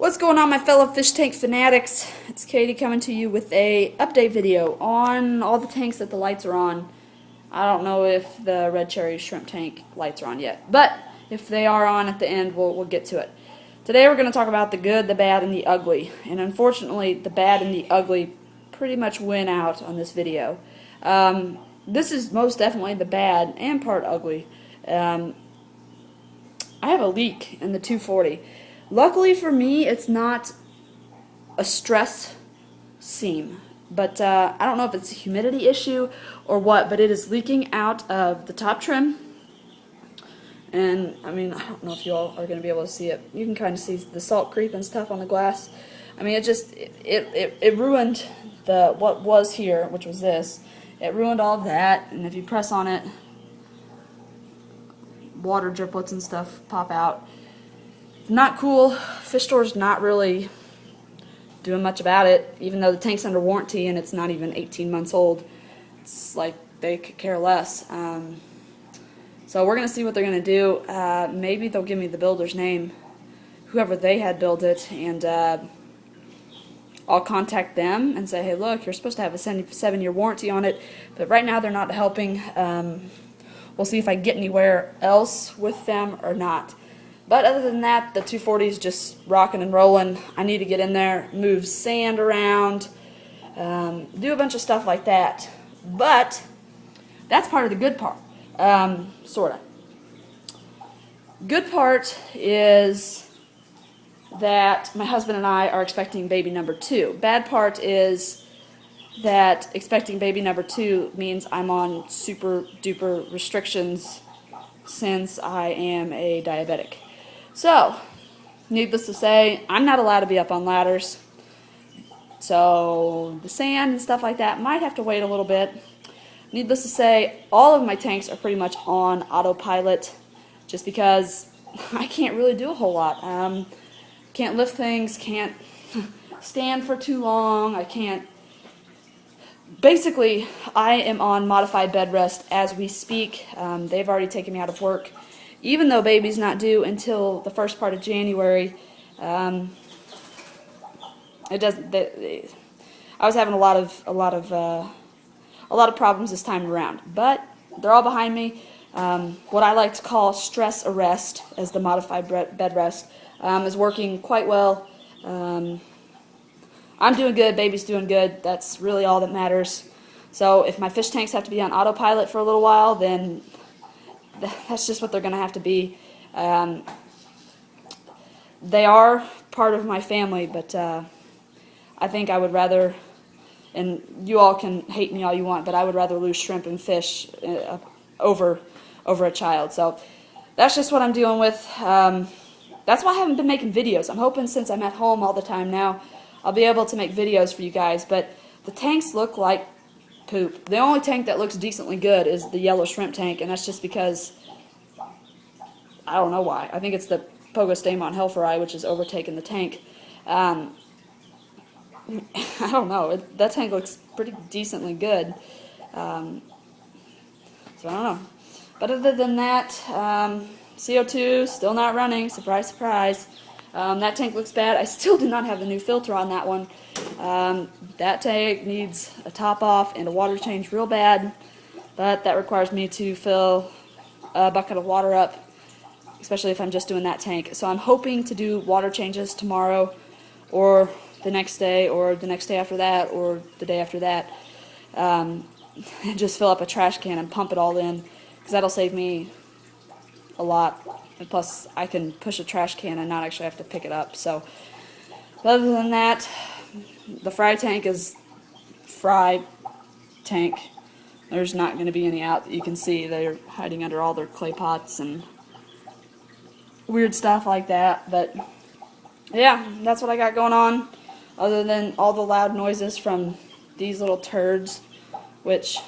What's going on, my fellow fish tank fanatics? It's Katie coming to you with a update video on all the tanks that the lights are on. I don't know if the red cherry shrimp tank lights are on yet, but if they are on at the end, we'll get to it. Today we're going to talk about the good, the bad, and the ugly. And unfortunately, the bad and the ugly pretty much win out on this video. This is most definitely the bad and part ugly. I have a leak in the 240. Luckily for me, it's not a stress seam, but I don't know if it's a humidity issue or what, but it is leaking out of the top trim. And I mean, I don't know if you all are going to be able to see it. You can kind of see the salt creep and stuff on the glass. I mean, it ruined what was here, which was this. It ruined all of that, and if you press on it, water driplets and stuff pop out. Not cool. Fish store's not really doing much about it, even though the tank's under warranty and it's not even 18 months old. It's like they could care less. So we're going to see what they're going to do. Maybe they'll give me the builder's name, whoever they had build it, and I'll contact them and say, hey, look, you're supposed to have a 7-year warranty on it, but right now they're not helping. We'll see if I get anywhere else with them or not. But other than that, the 240 is just rocking and rolling. I need to get in there, move sand around, do a bunch of stuff like that. But that's part of the good part, sort of. Good part is that my husband and I are expecting baby number 2. Bad part is that expecting baby number 2 means I'm on super duper restrictions since I am a diabetic. So, needless to say, I'm not allowed to be up on ladders. So, the sand and stuff like that might have to wait a little bit. Needless to say, all of my tanks are pretty much on autopilot just because I can't really do a whole lot. Can't lift things, can't stand for too long, I can't. Basically, I am on modified bed rest as we speak. They've already taken me out of work. Even though baby's not due until the first part of January, it doesn't. I was having a lot of problems this time around, but they're all behind me. What I like to call stress arrest, as the modified bed rest, is working quite well. I'm doing good. Baby's doing good. That's really all that matters. So if my fish tanks have to be on autopilot for a little while, then that's just what they're going to have to be. They are part of my family, but I think I would rather, and you all can hate me all you want, but I would rather lose shrimp and fish over a child. So that's just what I'm dealing with. That's why I haven't been making videos. I'm hoping since I'm at home all the time now, I'll be able to make videos for you guys, but the tanks look like poop. The only tank that looks decently good is the yellow shrimp tank, and that's just because I don't know why. I think it's the Pogostaemon Helferi, which has overtaken the tank. I don't know. That tank looks pretty decently good. So I don't know. But other than that, CO2 still not running. Surprise, surprise. That tank looks bad. I still do not have the new filter on that one. That tank needs a top off and a water change real bad, but that requires me to fill a bucket of water up, especially if I'm just doing that tank. So I'm hoping to do water changes tomorrow, or the next day, or the next day after that, or the day after that, and just fill up a trash can and pump it all in, because that'll save me a lot. And plus, I can push a trash can and not actually have to pick it up. So, other than that, the fry tank is fry tank. There's not going to be any out that you can see. They're hiding under all their clay pots and weird stuff like that. But, yeah, that's what I got going on. Other than all the loud noises from these little turds, which,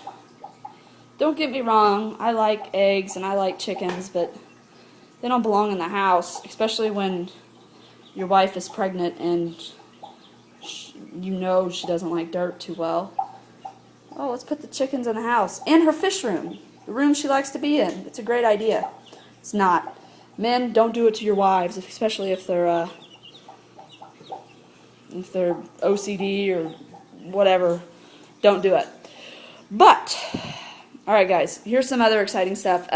don't get me wrong, I like eggs and I like chickens, but they don't belong in the house, especially when your wife is pregnant and you know she doesn't like dirt too well. Oh, let's put the chickens in the house. In her fish room, the room she likes to be in. It's a great idea. It's not. Men, don't do it to your wives, especially if they're if they're OCD or whatever, don't do it. But, alright guys, here's some other exciting stuff.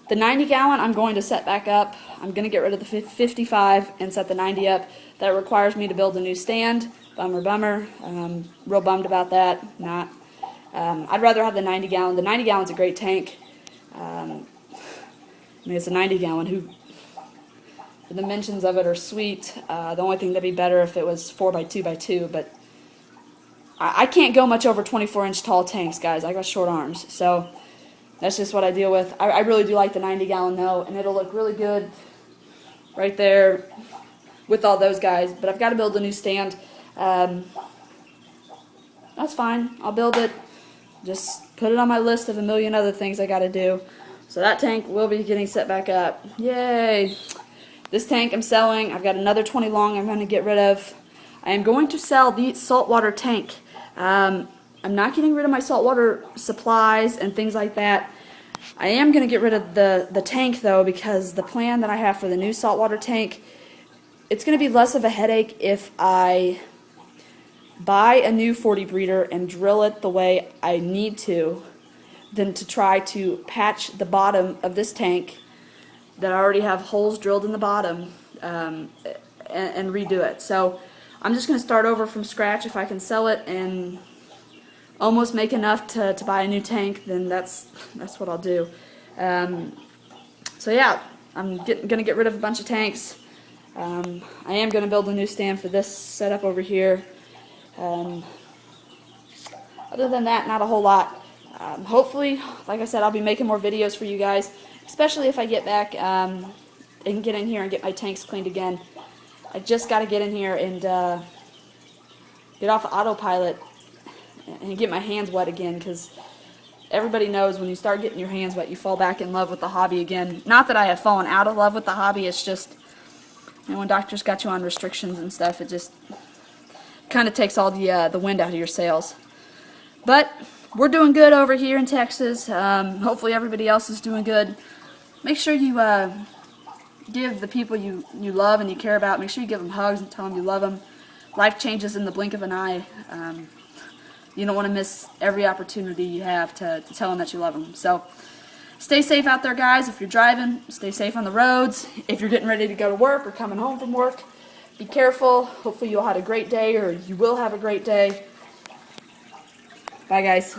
The 90 gallon I'm going to set back up. I'm going to get rid of the 55 and set the 90 up. That requires me to build a new stand. Bummer. Real bummed about that. Not. I'd rather have the 90 gallon. The 90 gallon's a great tank. I mean, it's a 90 gallon. The dimensions of it are sweet. The only thing that'd be better if it was 4x2x2, but I can't go much over 24-inch tall tanks, guys. I got short arms, so that's just what I deal with. I really do like the 90 gallon though, and it'll look really good right there with all those guys. But I've got to build a new stand. That's fine. I'll build it. Just put it on my list of a million other things I got to do. So that tank will be getting set back up. Yay! This tank I'm selling. I've got another 20 long I'm going to get rid of. I am going to sell the saltwater tank. I'm not getting rid of my saltwater supplies and things like that. I am going to get rid of the tank though, because the plan that I have for the new saltwater tank, it's going to be less of a headache if I buy a new 40 breeder and drill it the way I need to than to try to patch the bottom of this tank that I already have holes drilled in the bottom and redo it. So I'm just going to start over from scratch. If I can sell it and almost make enough to buy a new tank, then that's what I'll do. So yeah, I'm going to get rid of a bunch of tanks. I am going to build a new stand for this setup over here. Other than that, not a whole lot. Hopefully, like I said, I'll be making more videos for you guys, especially if I get back and get in here and get my tanks cleaned again. I just got to get in here and get off of autopilot and get my hands wet again, because everybody knows when you start getting your hands wet, you fall back in love with the hobby again. Not that I have fallen out of love with the hobby, it's just, you know, when doctors got you on restrictions and stuff, it just kind of takes all the wind out of your sails. But we're doing good over here in Texas. Hopefully everybody else is doing good. Make sure you give the people you love and you care about, make sure you give them hugs and tell them you love them. Life changes in the blink of an eye. You don't want to miss every opportunity you have to tell them that you love them. So stay safe out there, guys. If you're driving, stay safe on the roads. If you're getting ready to go to work or coming home from work, be careful. Hopefully you'll have a great day, or you will have a great day. Bye, guys.